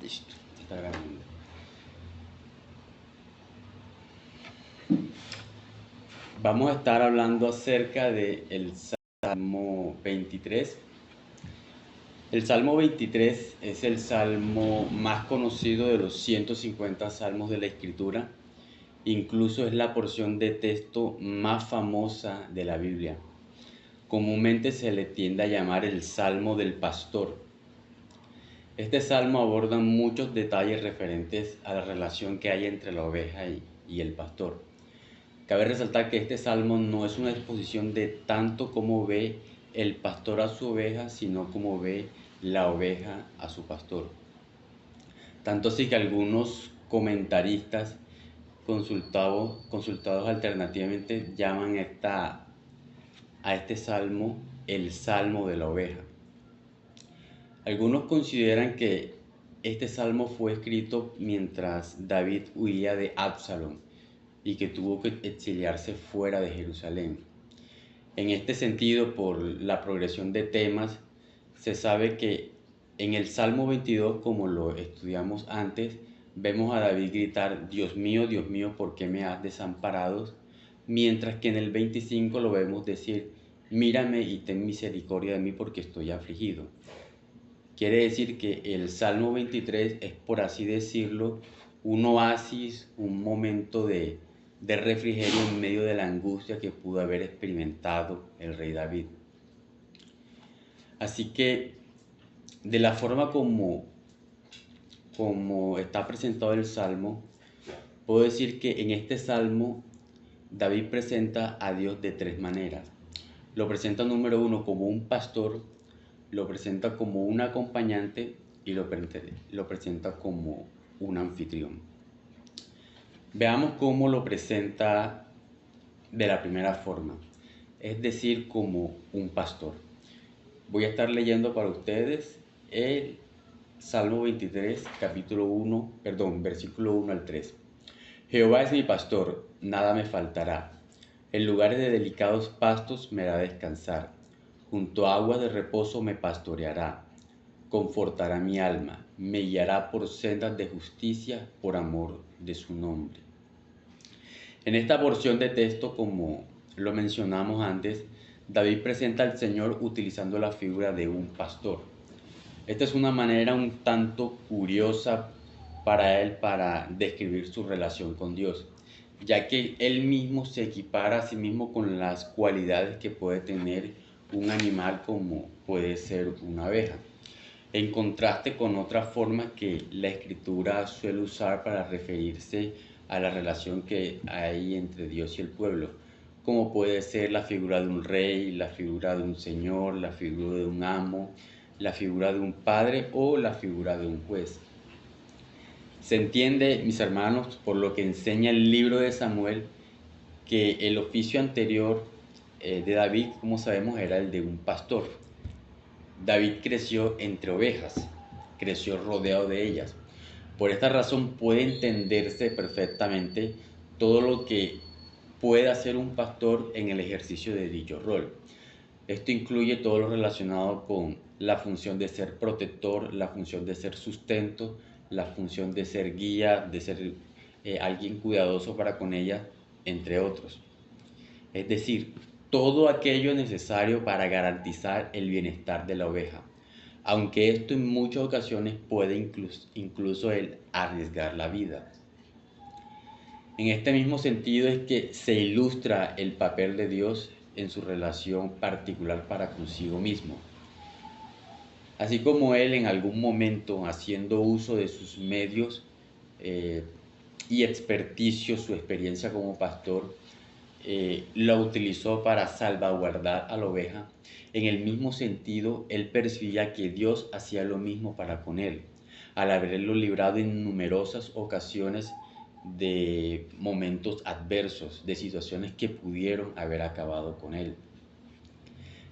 Listo, está grabando. Vamos a estar hablando acerca del Salmo 23. El Salmo 23 es el salmo más conocido de los 150 salmos de la Escritura. Incluso es la porción de texto más famosa de la Biblia. Comúnmente se le tiende a llamar el Salmo del Pastor. Este salmo aborda muchos detalles referentes a la relación que hay entre la oveja y el pastor. Cabe resaltar que este salmo no es una exposición de tanto cómo ve el pastor a su oveja, sino cómo ve la oveja a su pastor. Tanto así que algunos comentaristas consultados alternativamente llaman a este salmo el salmo de la oveja. Algunos consideran que este salmo fue escrito mientras David huía de Absalón y que tuvo que exiliarse fuera de Jerusalén. En este sentido, por la progresión de temas, se sabe que en el Salmo 22, como lo estudiamos antes, vemos a David gritar, Dios mío, ¿por qué me has desamparado? Mientras que en el 25 lo vemos decir, mírame y ten misericordia de mí porque estoy afligido. Quiere decir que el Salmo 23 es, por así decirlo, un oasis, un momento de refrigerio en medio de la angustia que pudo haber experimentado el rey David. Así que, de la forma como está presentado el Salmo, puedo decir que en este Salmo David presenta a Dios de tres maneras. Lo presenta, número uno, como un pastor, lo presenta como un acompañante y lo presenta como un anfitrión. Veamos cómo lo presenta de la primera forma, es decir, como un pastor. Voy a estar leyendo para ustedes el Salmo 23, versículo 1 al 3. Jehová es mi pastor, nada me faltará. En lugares de delicados pastos me hará descansar. Junto a aguas de reposo me pastoreará. Confortará mi alma, me guiará por sendas de justicia por amor de su nombre. En esta porción de texto, como lo mencionamos antes, David presenta al Señor utilizando la figura de un pastor. Esta es una manera un tanto curiosa para él para describir su relación con Dios, ya que él mismo se equipara a sí mismo con las cualidades que puede tener un animal como puede ser una abeja, en contraste con otras formas que la escritura suele usar para referirse a la relación que hay entre Dios y el pueblo, como puede ser la figura de un rey, la figura de un señor, la figura de un amo, la figura de un padre o la figura de un juez. Se entiende, mis hermanos, por lo que enseña el libro de Samuel, que el oficio anterior de David, como sabemos, era el de un pastor. David creció entre ovejas, creció rodeado de ellas. Por esta razón puede entenderse perfectamente todo lo que puede hacer un pastor en el ejercicio de dicho rol. Esto incluye todo lo relacionado con la función de ser protector, la función de ser sustento, la función de ser guía, de ser alguien cuidadoso para con ella, entre otros. Es decir, todo aquello necesario para garantizar el bienestar de la oveja, aunque esto en muchas ocasiones puede incluso el arriesgar la vida. En este mismo sentido es que se ilustra el papel de Dios en su relación particular para consigo mismo. Así como Él en algún momento, haciendo uso de sus medios y experticio, su experiencia como pastor, lo utilizó para salvaguardar a la oveja, en el mismo sentido, Él percibía que Dios hacía lo mismo para con Él, al haberlo librado en numerosas ocasiones de momentos adversos, de situaciones que pudieron haber acabado con Él.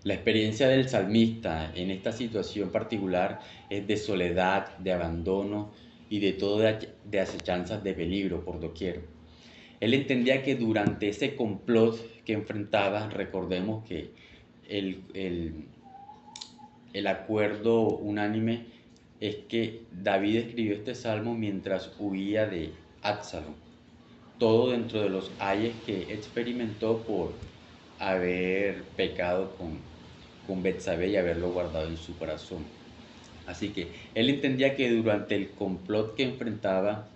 La experiencia del salmista en esta situación particular es de soledad, de abandono y de todo de acechanzas de peligro por doquier. Él entendía que durante ese complot que enfrentaba, recordemos que el acuerdo unánime es que David escribió este salmo mientras huía de Absalón, todo dentro de los ayes que experimentó por haber pecado con Betsabé y haberlo guardado en su corazón. Así que él entendía que durante el complot que enfrentaba,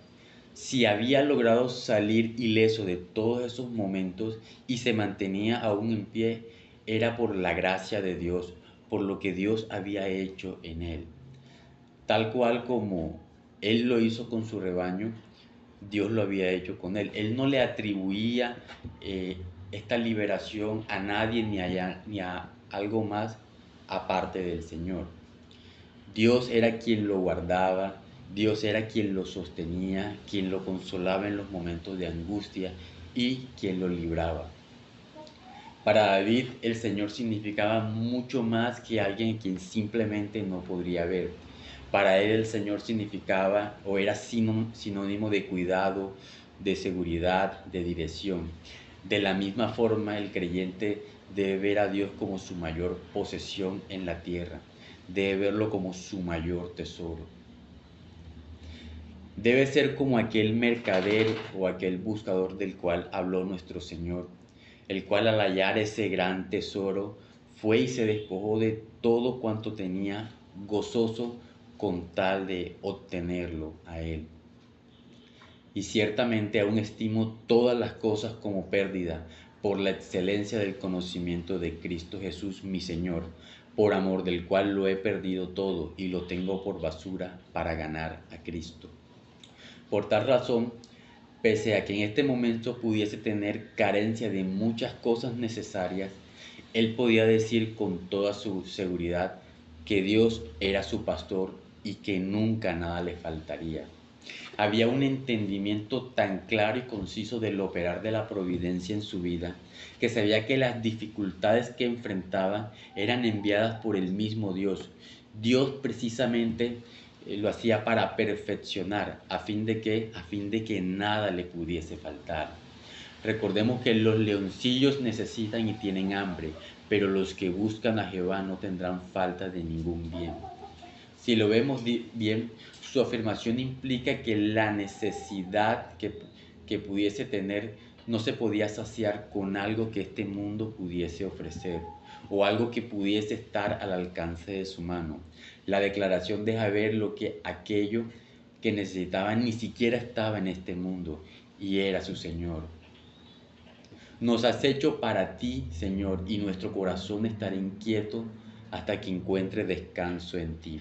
si había logrado salir ileso de todos esos momentos y se mantenía aún en pie, era por la gracia de Dios, por lo que Dios había hecho en él. Tal cual como él lo hizo con su rebaño, Dios lo había hecho con él. Él no le atribuía esta liberación a nadie ni a algo más aparte del Señor. Dios era quien lo guardaba, Dios era quien lo sostenía, quien lo consolaba en los momentos de angustia y quien lo libraba. Para David el Señor significaba mucho más que alguien quien simplemente no podría ver. Para él el Señor significaba o era sinónimo de cuidado, de seguridad, de dirección. De la misma forma el creyente debe ver a Dios como su mayor posesión en la tierra, debe verlo como su mayor tesoro. Debe ser como aquel mercader o aquel buscador del cual habló nuestro Señor, el cual al hallar ese gran tesoro fue y se despojó de todo cuanto tenía, gozoso con tal de obtenerlo a Él. Y ciertamente aún estimo todas las cosas como pérdida por la excelencia del conocimiento de Cristo Jesús mi Señor, por amor del cual lo he perdido todo y lo tengo por basura para ganar a Cristo. Por tal razón, pese a que en este momento pudiese tener carencia de muchas cosas necesarias, él podía decir con toda su seguridad que Dios era su pastor y que nunca nada le faltaría. Había un entendimiento tan claro y conciso del operar de la providencia en su vida, que sabía que las dificultades que enfrentaba eran enviadas por el mismo Dios. Dios precisamente lo hacía para perfeccionar, a fin de que nada le pudiese faltar. Recordemos que los leoncillos necesitan y tienen hambre, pero los que buscan a Jehová no tendrán falta de ningún bien. Si lo vemos bien, su afirmación implica que la necesidad que pudiese tener no se podía saciar con algo que este mundo pudiese ofrecer o algo que pudiese estar al alcance de su mano. La declaración deja ver lo que aquello que necesitaba ni siquiera estaba en este mundo y era su Señor. Nos has hecho para ti, Señor, y nuestro corazón estará inquieto hasta que encuentre descanso en ti.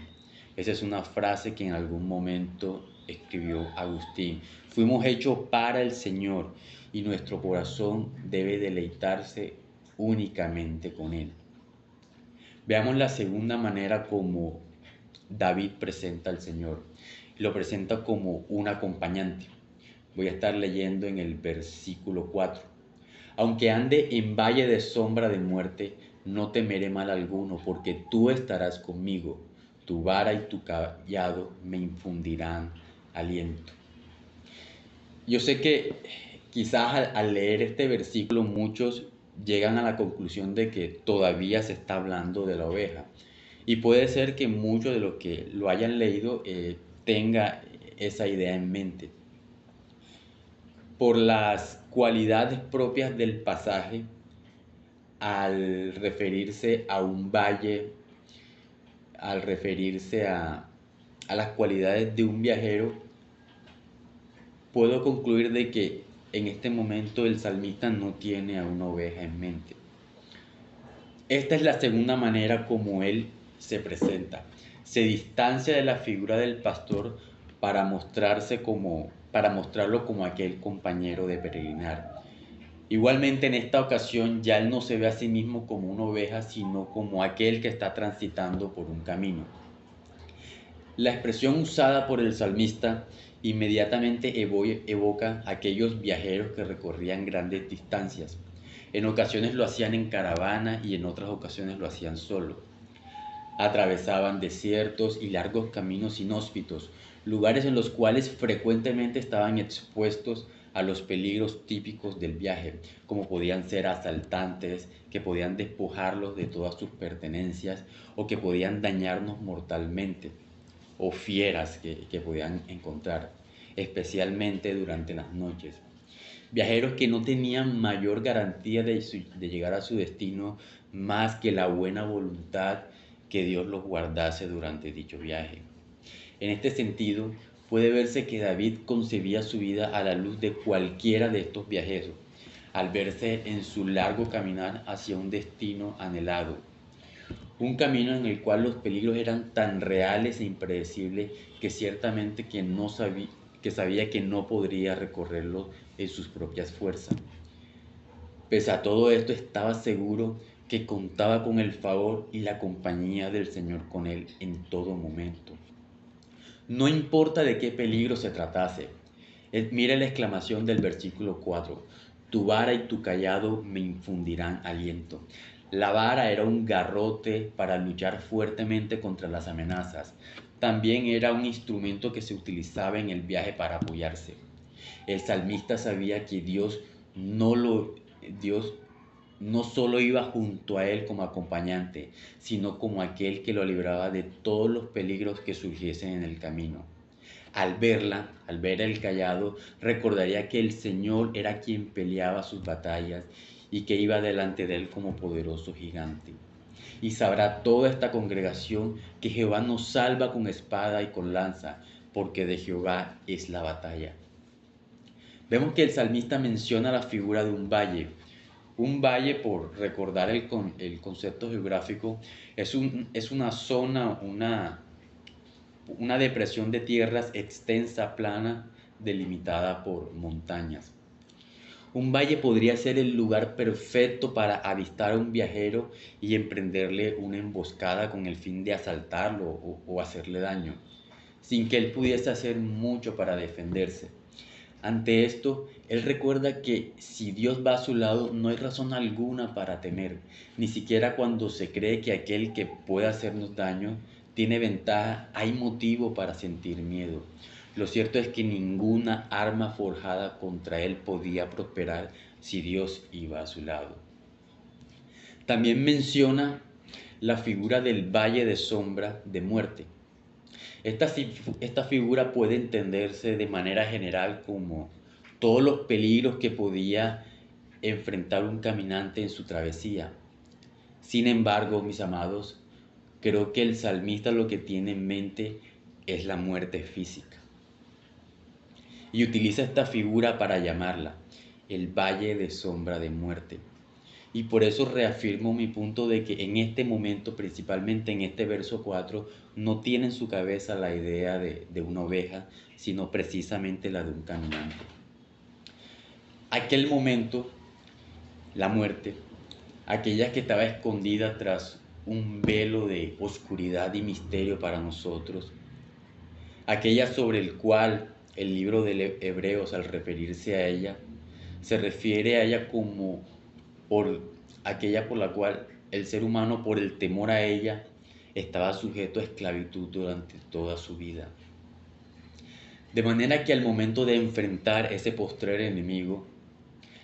Esa es una frase que en algún momento escribió Agustín. Fuimos hechos para el Señor y nuestro corazón debe deleitarse únicamente con Él. Veamos la segunda manera como David presenta al Señor. Lo presenta como un acompañante. Voy a estar leyendo en el versículo 4. Aunque ande en valle de sombra de muerte, no temeré mal alguno, porque tú estarás conmigo. Tu vara y tu cayado me infundirán aliento. Yo sé que quizás al leer este versículo muchos llegan a la conclusión de que todavía se está hablando de la oveja. Y puede ser que muchos de los que lo hayan leído tenga esa idea en mente. Por las cualidades propias del pasaje, al referirse a un valle, al referirse a las cualidades de un viajero, puedo concluir de que en este momento el salmista no tiene a una oveja en mente. Esta es la segunda manera como él se presenta. Se distancia de la figura del pastor para mostrarlo como aquel compañero de peregrinar. Igualmente en esta ocasión ya él no se ve a sí mismo como una oveja, sino como aquel que está transitando por un camino. La expresión usada por el salmista inmediatamente evoca a aquellos viajeros que recorrían grandes distancias. En ocasiones lo hacían en caravana y en otras ocasiones lo hacían solo. Atravesaban desiertos y largos caminos inhóspitos, lugares en los cuales frecuentemente estaban expuestos a los peligros típicos del viaje, como podían ser asaltantes, que podían despojarlos de todas sus pertenencias o que podían dañarnos mortalmente. o fieras que podían encontrar, especialmente durante las noches. Viajeros que no tenían mayor garantía de llegar a su destino más que la buena voluntad que Dios los guardase durante dicho viaje. En este sentido, puede verse que David concebía su vida a la luz de cualquiera de estos viajeros, al verse en su largo caminar hacia un destino anhelado. Un camino en el cual los peligros eran tan reales e impredecibles que ciertamente que sabía que no podría recorrerlo en sus propias fuerzas. Pese a todo esto, estaba seguro que contaba con el favor y la compañía del Señor con él en todo momento. No importa de qué peligro se tratase. Mira la exclamación del versículo 4. Tu vara y tu cayado me infundirán aliento. La vara era un garrote para luchar fuertemente contra las amenazas. También era un instrumento que se utilizaba en el viaje para apoyarse. El salmista sabía que Dios no solo iba junto a él como acompañante, sino como aquel que lo libraba de todos los peligros que surgiesen en el camino. Al ver el cayado, recordaría que el Señor era quien peleaba sus batallas y que iba delante de él como poderoso gigante. Y sabrá toda esta congregación que Jehová nos salva con espada y con lanza, porque de Jehová es la batalla. Vemos que el salmista menciona la figura de un valle. Un valle, por recordar el concepto geográfico, es una zona, una depresión de tierras extensa, plana, delimitada por montañas. Un valle podría ser el lugar perfecto para avistar a un viajero y emprenderle una emboscada con el fin de asaltarlo o hacerle daño, sin que él pudiese hacer mucho para defenderse. Ante esto, él recuerda que si Dios va a su lado, no hay razón alguna para temer, ni siquiera cuando se cree que aquel que puede hacernos daño tiene ventaja, hay motivo para sentir miedo. Lo cierto es que ninguna arma forjada contra él podía prosperar si Dios iba a su lado. También menciona la figura del valle de sombra de muerte. Esta figura puede entenderse de manera general como todos los peligros que podía enfrentar un caminante en su travesía. Sin embargo, mis amados, creo que el salmista lo que tiene en mente es la muerte física. Y utiliza esta figura para llamarla el valle de sombra de muerte. Y por eso reafirmo mi punto de que en este momento, principalmente en este verso 4, no tiene en su cabeza la idea de una oveja, sino precisamente la de un caminante. Aquel momento, la muerte, aquella que estaba escondida tras un velo de oscuridad y misterio para nosotros, aquella sobre el cual el libro de Hebreos, al referirse a ella, se refiere a ella como por aquella por la cual el ser humano, por el temor a ella, estaba sujeto a esclavitud durante toda su vida. De manera que al momento de enfrentar ese postrer enemigo,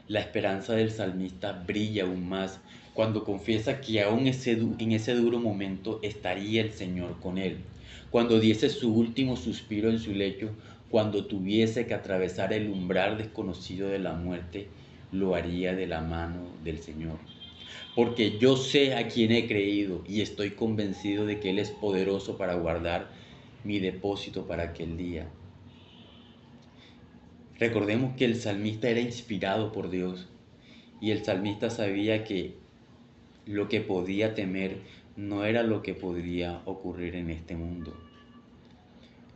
la esperanza del salmista brilla aún más cuando confiesa que aún en ese duro momento estaría el Señor con él, cuando diese su último suspiro en su lecho, cuando tuviese que atravesar el umbral desconocido de la muerte, lo haría de la mano del Señor. Porque yo sé a quién he creído y estoy convencido de que Él es poderoso para guardar mi depósito para aquel día. Recordemos que el salmista era inspirado por Dios y el salmista sabía que lo que podía temer no era lo que podría ocurrir en este mundo.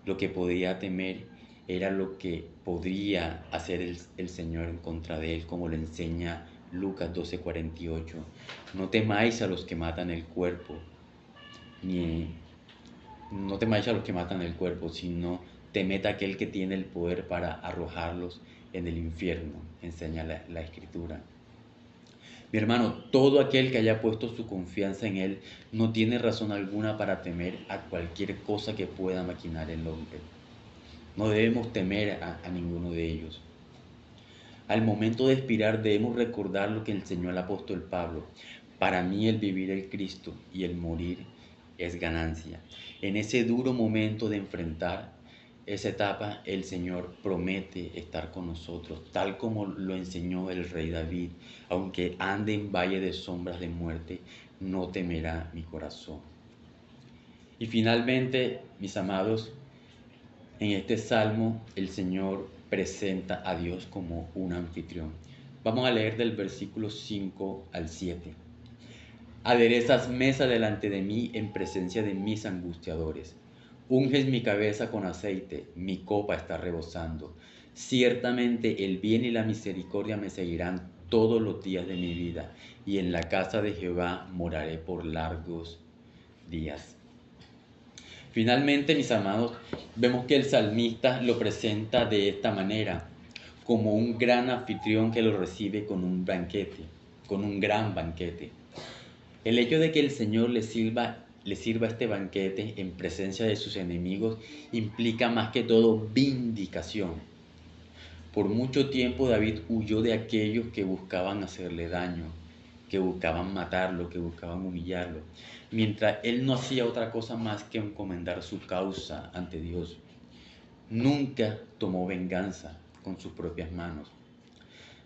Lo que podía temer era lo que podría hacer el Señor en contra de él, como le enseña Lucas 12:48. No temáis a los que matan el cuerpo, no temáis a los que matan el cuerpo, sino temed a aquel que tiene el poder para arrojarlos en el infierno, enseña la Escritura. Mi hermano, todo aquel que haya puesto su confianza en Él no tiene razón alguna para temer a cualquier cosa que pueda maquinar el hombre. No debemos temer a ninguno de ellos. Al momento de expirar debemos recordar lo que enseñó el apóstol Pablo. Para mí el vivir es Cristo y el morir es ganancia. En ese duro momento de enfrentar esa etapa, el Señor promete estar con nosotros, tal como lo enseñó el rey David. Aunque ande en valle de sombras de muerte, no temerá mi corazón. Y finalmente, mis amados, en este salmo el Señor presenta a Dios como un anfitrión. Vamos a leer del versículo 5 al 7. Aderezas mesa delante de mí en presencia de mis angustiadores. Unges mi cabeza con aceite, mi copa está rebosando. Ciertamente el bien y la misericordia me seguirán todos los días de mi vida, y en la casa de Jehová moraré por largos días. Finalmente, mis amados, vemos que el salmista lo presenta de esta manera, como un gran anfitrión que lo recibe con un banquete, con un gran banquete. El hecho de que el Señor le sirva este banquete en presencia de sus enemigos implica más que todo vindicación. Por mucho tiempo David huyó de aquellos que buscaban hacerle daño, que buscaban matarlo, que buscaban humillarlo, mientras él no hacía otra cosa más que encomendar su causa ante Dios. Nunca tomó venganza con sus propias manos.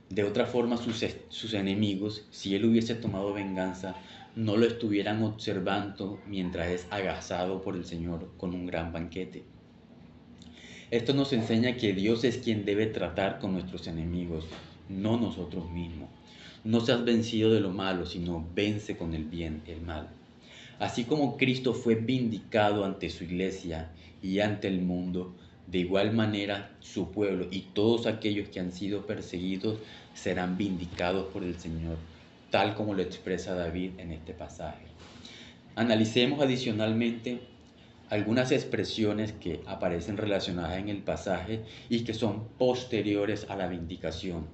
De otra forma, sus enemigos, si él hubiese tomado venganza, no lo estuvieran observando mientras es agasado por el Señor con un gran banquete. Esto nos enseña que Dios es quien debe tratar con nuestros enemigos, no nosotros mismos. No seas vencido de lo malo, sino vence con el bien el mal. Así como Cristo fue vindicado ante su iglesia y ante el mundo, de igual manera su pueblo y todos aquellos que han sido perseguidos serán vindicados por el Señor, tal como lo expresa David en este pasaje. Analicemos adicionalmente algunas expresiones que aparecen relacionadas en el pasaje y que son posteriores a la vindicación.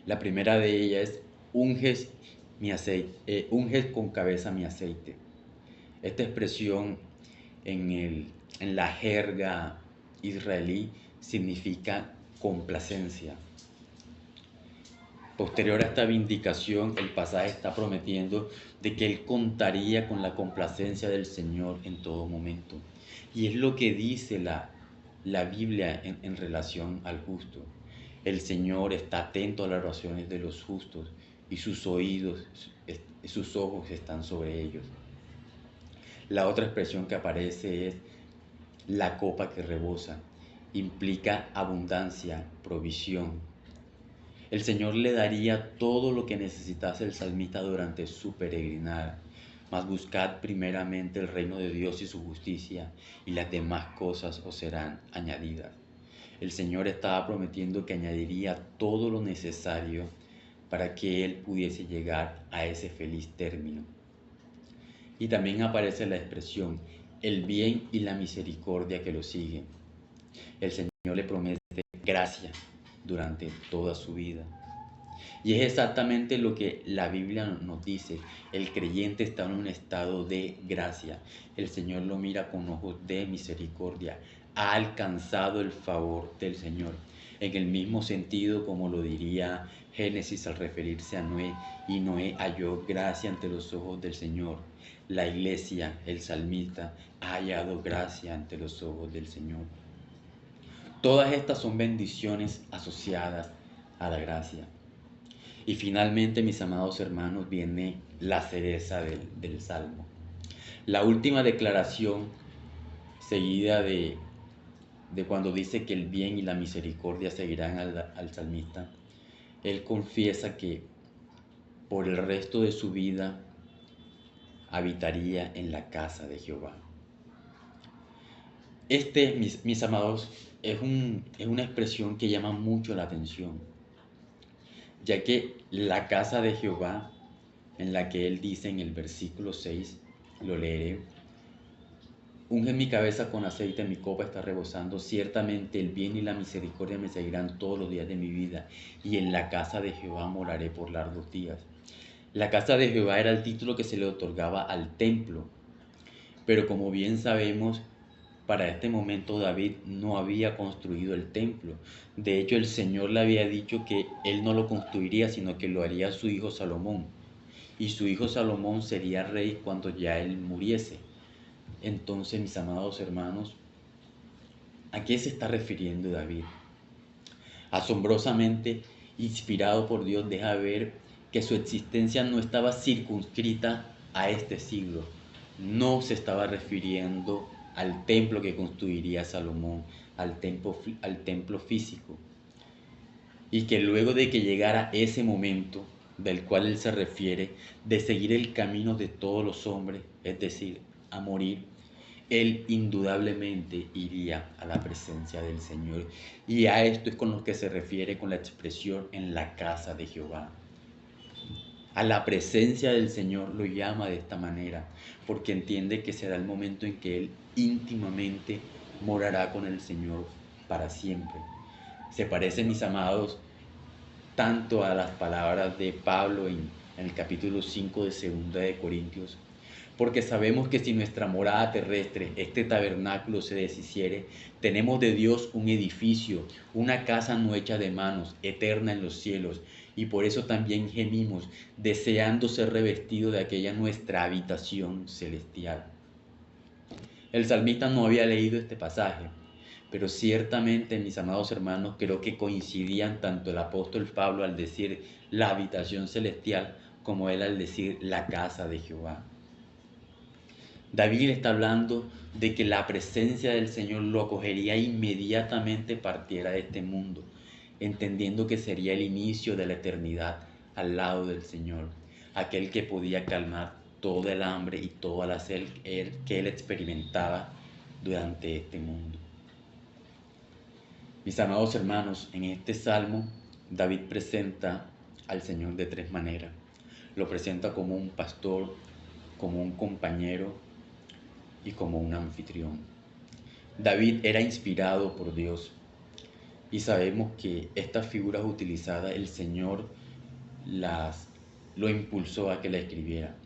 La primera de ellas es unges con cabeza mi aceite. Esta expresión en la jerga israelí significa complacencia. Posterior a esta vindicación, el pasaje está prometiendo de que él contaría con la complacencia del Señor en todo momento. Y es lo que dice la Biblia en relación al justo. El Señor está atento a las oraciones de los justos y sus oídos, sus ojos están sobre ellos. La otra expresión que aparece es la copa que rebosa. Implica abundancia, provisión. El Señor le daría todo lo que necesitase el salmista durante su peregrinar. Mas buscad primeramente el reino de Dios y su justicia, y las demás cosas os serán añadidas. El Señor estaba prometiendo que añadiría todo lo necesario para que él pudiese llegar a ese feliz término. Y también aparece la expresión, el bien y la misericordia que lo siguen. El Señor le promete gracia durante toda su vida. Y es exactamente lo que la Biblia nos dice. El creyente está en un estado de gracia. El Señor lo mira con ojos de misericordia. Ha alcanzado el favor del Señor. En el mismo sentido como lo diría Génesis al referirse a Noé. Y Noé halló gracia ante los ojos del Señor. La iglesia, el salmista, ha hallado gracia ante los ojos del Señor. Todas estas son bendiciones asociadas a la gracia. Y finalmente, mis amados hermanos, viene la cereza del Salmo. La última declaración, seguida de cuando dice que el bien y la misericordia seguirán al salmista, él confiesa que por el resto de su vida habitaría en la casa de Jehová. Mis amados, es una expresión que llama mucho la atención, ya que la casa de Jehová, en la que él dice en el versículo 6, lo leeré, unge mi cabeza con aceite, mi copa está rebosando, ciertamente el bien y la misericordia me seguirán todos los días de mi vida, y en la casa de Jehová moraré por largos días. La casa de Jehová era el título que se le otorgaba al templo, pero como bien sabemos, para este momento David no había construido el templo. De hecho, el Señor le había dicho que él no lo construiría, sino que lo haría su hijo Salomón. y su hijo Salomón sería rey cuando ya él muriese. Entonces, mis amados hermanos, ¿a qué se está refiriendo David? Asombrosamente inspirado por Dios, deja ver que su existencia no estaba circunscrita a este siglo. No se estaba refiriendo al templo que construiría Salomón, al templo físico. Y que luego de que llegara ese momento del cual él se refiere, de seguir el camino de todos los hombres, es decir, a morir, él indudablemente iría a la presencia del Señor. Y a esto es con lo que se refiere con la expresión en la casa de Jehová. A la presencia del Señor lo llama de esta manera, porque entiende que será el momento en que él íntimamente morará con el Señor para siempre. Se parece, mis amados, tanto a las palabras de Pablo en el capítulo 5 de 2 de Corintios, porque sabemos que si nuestra morada terrestre, este tabernáculo, se deshiciere, tenemos de Dios un edificio, una casa no hecha de manos, eterna en los cielos, y por eso también gemimos, deseando ser revestidos de aquella nuestra habitación celestial. El salmista no había leído este pasaje, pero ciertamente, mis amados hermanos, creo que coincidían tanto el apóstol Pablo al decir la habitación celestial como él al decir la casa de Jehová. David está hablando de que la presencia del Señor lo acogería inmediatamente partiera de este mundo, entendiendo que sería el inicio de la eternidad al lado del Señor, aquel que podía calmar toda el hambre y toda la sed que él experimentaba durante este mundo. Mis amados hermanos, en este salmo David presenta al Señor de tres maneras. Lo presenta como un pastor, como un compañero y como un anfitrión. David era inspirado por Dios y sabemos que estas figuras utilizadas el Señor lo impulsó a que la escribiera.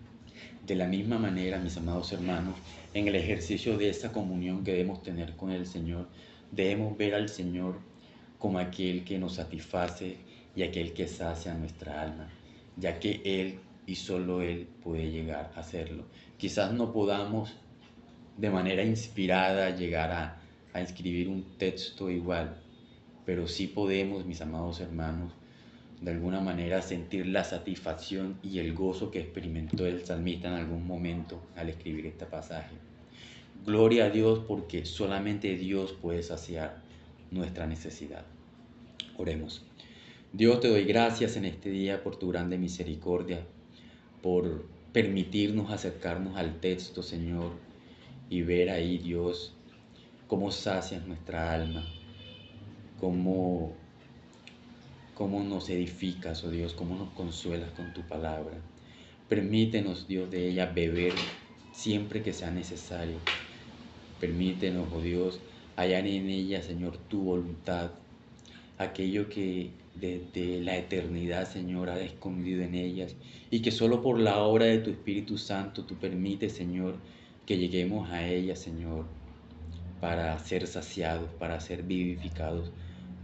De la misma manera, mis amados hermanos, en el ejercicio de esa comunión que debemos tener con el Señor, debemos ver al Señor como aquel que nos satisface y aquel que sacia nuestra alma, ya que Él y solo Él puede llegar a hacerlo. Quizás no podamos de manera inspirada llegar a escribir un texto igual, pero sí podemos, mis amados hermanos, de alguna manera sentir la satisfacción y el gozo que experimentó el salmista en algún momento al escribir este pasaje. Gloria a Dios, porque solamente Dios puede saciar nuestra necesidad. Oremos. Dios, te doy gracias en este día por tu grande misericordia, por permitirnos acercarnos al texto, Señor, y ver ahí, Dios, cómo sacias nuestra alma, cómo nos edificas, oh Dios, cómo nos consuelas con tu palabra. Permítenos, Dios, de ella beber siempre que sea necesario. Permítenos, oh Dios, hallar en ella, Señor, tu voluntad, aquello que desde la eternidad, Señor, ha escondido en ellas y que solo por la obra de tu Espíritu Santo tú permites, Señor, que lleguemos a ella, Señor, para ser saciados, para ser vivificados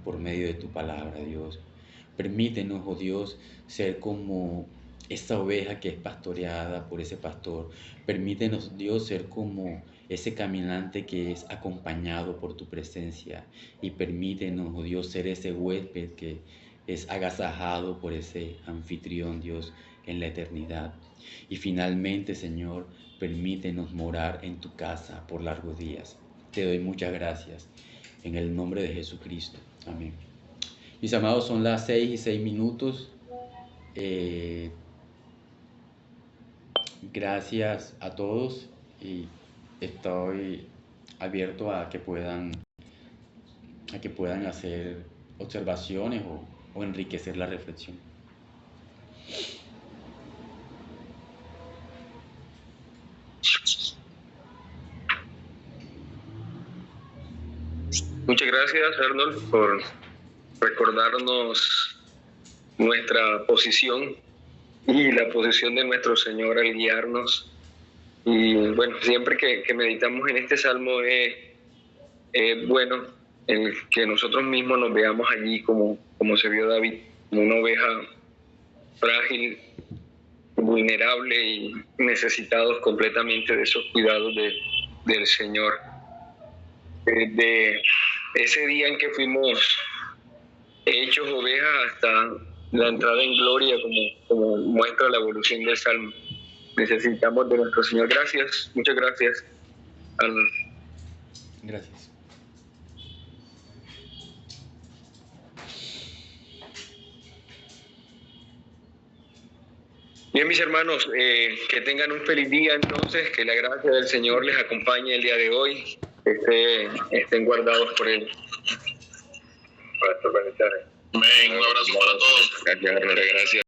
por medio de tu palabra, Dios. Permítenos, oh Dios, ser como esa oveja que es pastoreada por ese pastor. Permítenos, Dios, ser como ese caminante que es acompañado por tu presencia. Y permítenos, oh Dios, ser ese huésped que es agasajado por ese anfitrión, Dios, en la eternidad. Y finalmente, Señor, permítenos morar en tu casa por largos días. Te doy muchas gracias. En el nombre de Jesucristo. Amén. Mis amados, son las 6:06. Gracias a todos y estoy abierto a que puedan hacer observaciones o enriquecer la reflexión. Muchas gracias, Arnold, por recordarnos nuestra posición y la posición de nuestro Señor al guiarnos. Y bueno, siempre que meditamos en este salmo es bueno el que nosotros mismos nos veamos allí como se vio David, como una oveja frágil, vulnerable y necesitados completamente de esos cuidados del Señor. Desde ese día en que fuimos hechos ovejas hasta la entrada en gloria, como muestra la evolución del Salmo, necesitamos de nuestro Señor. Gracias, muchas gracias, Arnold. Gracias. Bien, mis hermanos, que tengan un feliz día entonces, que la gracia del Señor les acompañe el día de hoy, estén guardados por Él. Amén, un abrazo para todos. Gracias, Arnold. Gracias.